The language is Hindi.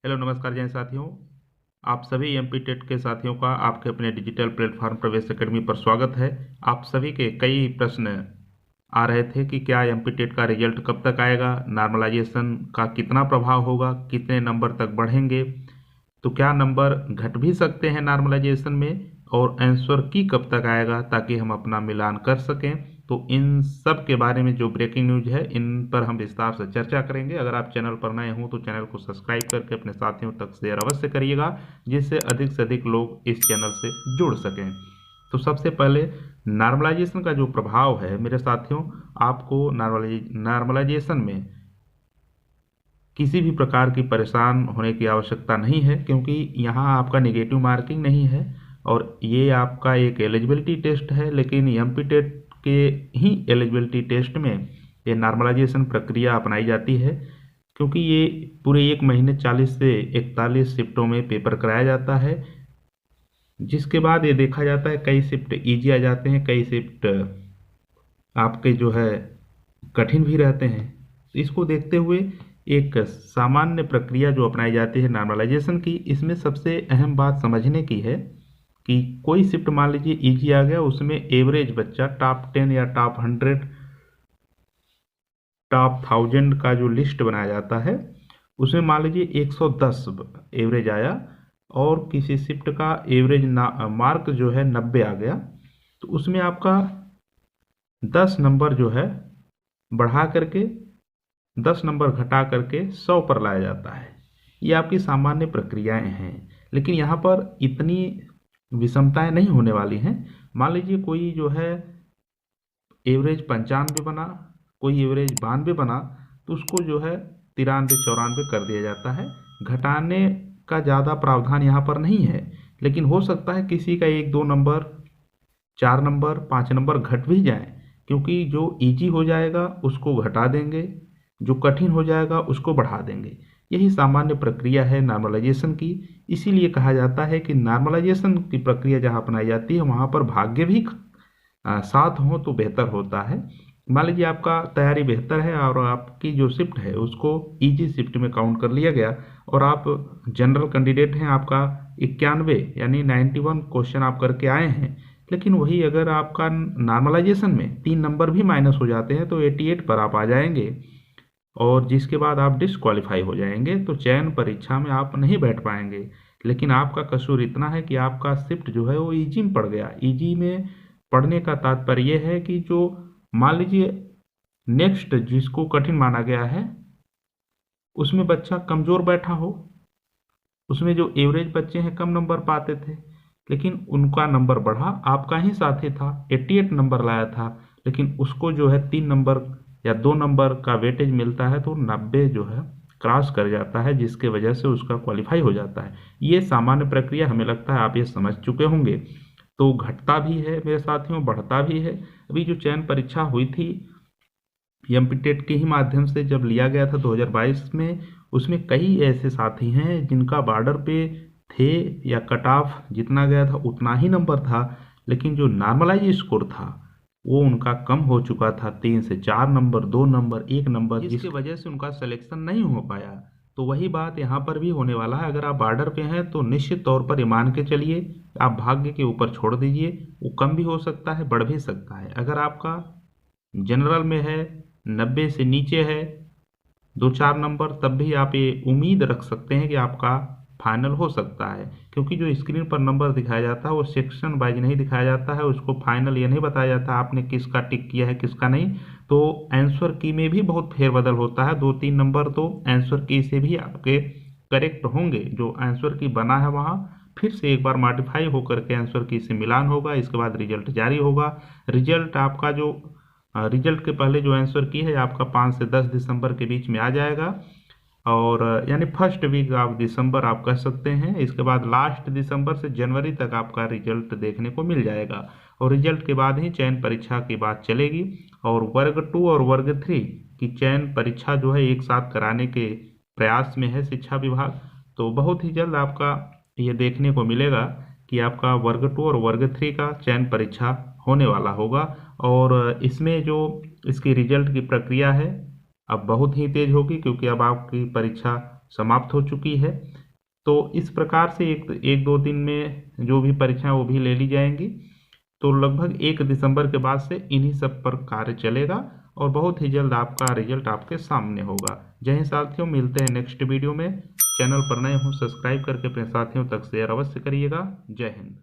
हेलो नमस्कार जय साथियों। आप सभी एमपी टेट के साथियों का आपके अपने डिजिटल प्लेटफॉर्म प्रवेश एकेडमी पर स्वागत है। आप सभी के कई प्रश्न आ रहे थे कि क्या एमपी टेट का रिजल्ट कब तक आएगा, नॉर्मलाइजेशन का कितना प्रभाव होगा, कितने नंबर तक बढ़ेंगे, तो क्या नंबर घट भी सकते हैं नॉर्मलाइजेशन में, और आंसर की कब तक आएगा ताकि हम अपना मिलान कर सकें। तो इन सब के बारे में जो ब्रेकिंग न्यूज है इन पर हम विस्तार से चर्चा करेंगे। अगर आप चैनल पर नए हों तो चैनल को सब्सक्राइब करके अपने साथियों तक शेयर अवश्य करिएगा, जिससे अधिक से अधिक लोग इस चैनल से जुड़ सकें। तो सबसे पहले नॉर्मलाइजेशन का जो प्रभाव है मेरे साथियों, आपको नॉर्मलाइजेशन में किसी भी प्रकार की परेशान होने की आवश्यकता नहीं है, क्योंकि यहाँ आपका नेगेटिव मार्किंग नहीं है और ये आपका एक एलिजिबिलिटी टेस्ट है। लेकिन एमपी टेट के ही एलिजिबिलिटी टेस्ट में ये नॉर्मलाइजेशन प्रक्रिया अपनाई जाती है, क्योंकि ये पूरे एक महीने 40 से 41 शिफ्टों में पेपर कराया जाता है, जिसके बाद ये देखा जाता है कई शिफ्ट ईजी आ जाते हैं, कई शिफ्ट आपके जो है कठिन भी रहते हैं। तो इसको देखते हुए एक सामान्य प्रक्रिया जो अपनाई जाती है नॉर्मलाइजेशन की, इसमें सबसे अहम बात समझने की है कि कोई शिफ्ट मान लीजिए ईजी आ गया, उसमें एवरेज बच्चा टॉप 10 या टॉप 100 टॉप 1000 का जो लिस्ट बनाया जाता है उसमें मान लीजिए 110 एवरेज आया और किसी शिफ्ट का एवरेज मार्क जो है 90 आ गया, तो उसमें आपका 10 नंबर जो है बढ़ा करके 10 नंबर घटा करके 100 पर लाया जाता है। ये आपकी सामान्य प्रक्रियाएं हैं, लेकिन यहाँ पर इतनी विषमताएं नहीं होने वाली हैं। मान लीजिए कोई जो है एवरेज 95 बना, कोई एवरेज 92 बना, तो उसको जो है 93 94 कर दिया जाता है। घटाने का ज़्यादा प्रावधान यहाँ पर नहीं है, लेकिन हो सकता है किसी का 1 2 नंबर, 4 नंबर, 5 नंबर घट भी जाए, क्योंकि जो इजी हो जाएगा उसको घटा देंगे, जो कठिन हो जाएगा उसको बढ़ा देंगे। यही सामान्य प्रक्रिया है नॉर्मलाइजेशन की। इसीलिए कहा जाता है कि नॉर्मलाइजेशन की प्रक्रिया जहाँ अपनाई जाती है वहाँ पर भाग्य भी साथ हो तो बेहतर होता है। मान लीजिए आपका तैयारी बेहतर है और आपकी जो शिफ्ट है उसको इजी शिफ्ट में काउंट कर लिया गया, और आप जनरल कैंडिडेट हैं, आपका 91 यानी 91 क्वेश्चन आप करके आए हैं, लेकिन वही अगर आपका नॉर्मलाइजेशन में 3 नंबर भी माइनस हो जाते हैं तो 88 पर आप आ जाएंगे, और जिसके बाद आप डिसक्वालीफाई हो जाएंगे, तो चयन परीक्षा में आप नहीं बैठ पाएंगे। लेकिन आपका कसूर इतना है कि आपका शिफ्ट जो है वो इजी में पड़ गया। इजी में पढ़ने का तात्पर्य यह है कि जो मान लीजिए नेक्स्ट जिसको कठिन माना गया है उसमें बच्चा कमज़ोर बैठा हो, उसमें जो एवरेज बच्चे हैं कम नंबर पाते थे, लेकिन उनका नंबर बढ़ा, आपका ही साथी था 88 नंबर लाया था, लेकिन उसको जो है 3 नंबर या 2 नंबर का वेटेज मिलता है तो 90 जो है क्रॉस कर जाता है, जिसके वजह से उसका क्वालिफाई हो जाता है। ये सामान्य प्रक्रिया, हमें लगता है आप ये समझ चुके होंगे। तो घटता भी है मेरे साथियों, बढ़ता भी है। अभी जो चयन परीक्षा हुई थी एमपी टेट के ही माध्यम से जब लिया गया था 2022 में, उसमें कई ऐसे साथी हैं जिनका बॉर्डर पे थे या कट ऑफ जितना गया था उतना ही नंबर था, लेकिन जो नॉर्मलाइज स्कोर था वो उनका कम हो चुका था, 3 से 4 नंबर, 2 नंबर, 1 नंबर, जिसकी वजह से उनका सिलेक्शन नहीं हो पाया। तो वही बात यहाँ पर भी होने वाला है। अगर आप बॉर्डर पे हैं तो निश्चित तौर पर ये मान के चलिए, आप भाग्य के ऊपर छोड़ दीजिए, वो कम भी हो सकता है, बढ़ भी सकता है। अगर आपका जनरल में है, 90 से नीचे है 2 4 नंबर, तब भी आप ये उम्मीद रख सकते हैं कि आपका फाइनल हो सकता है, क्योंकि जो स्क्रीन पर नंबर दिखाया जाता है वो सेक्शन वाइज नहीं दिखाया जाता है, उसको फाइनल ये नहीं बताया जाता आपने किसका टिक किया है किसका नहीं। तो आंसर की में भी बहुत फेरबदल होता है, 2 3 नंबर तो आंसर की से भी आपके करेक्ट होंगे। जो आंसर की बना है वहाँ फिर से एक बार मॉडिफाई होकर के आंसर की से मिलान होगा, इसके बाद रिजल्ट जारी होगा। रिजल्ट आपका जो रिजल्ट के पहले जो आंसर की है आपका 5 से 10 दिसंबर के बीच में आ जाएगा, और यानी फर्स्ट वीक ऑफ दिसंबर आप कह सकते हैं। इसके बाद लास्ट दिसंबर से जनवरी तक आपका रिजल्ट देखने को मिल जाएगा, और रिजल्ट के बाद ही चयन परीक्षा की बात चलेगी, और वर्ग 2 और वर्ग 3 की चयन परीक्षा जो है एक साथ कराने के प्रयास में है शिक्षा विभाग। तो बहुत ही जल्द आपका ये देखने को मिलेगा कि आपका वर्ग 2 और वर्ग 3 का चयन परीक्षा होने वाला होगा, और इसमें जो इसकी रिजल्ट की प्रक्रिया है अब बहुत ही तेज होगी, क्योंकि अब आपकी परीक्षा समाप्त हो चुकी है। तो इस प्रकार से एक दो दिन में जो भी परीक्षा वो भी ले ली जाएंगी। तो लगभग 1 दिसंबर के बाद से इन्हीं सब पर कार्य चलेगा और बहुत ही जल्द आपका रिजल्ट आपके सामने होगा। जय हिंद साथियों, मिलते हैं नेक्स्ट वीडियो में। चैनल पर नए हों सब्सक्राइब करके अपने साथियों तक शेयर अवश्य करिएगा। जय हिंद।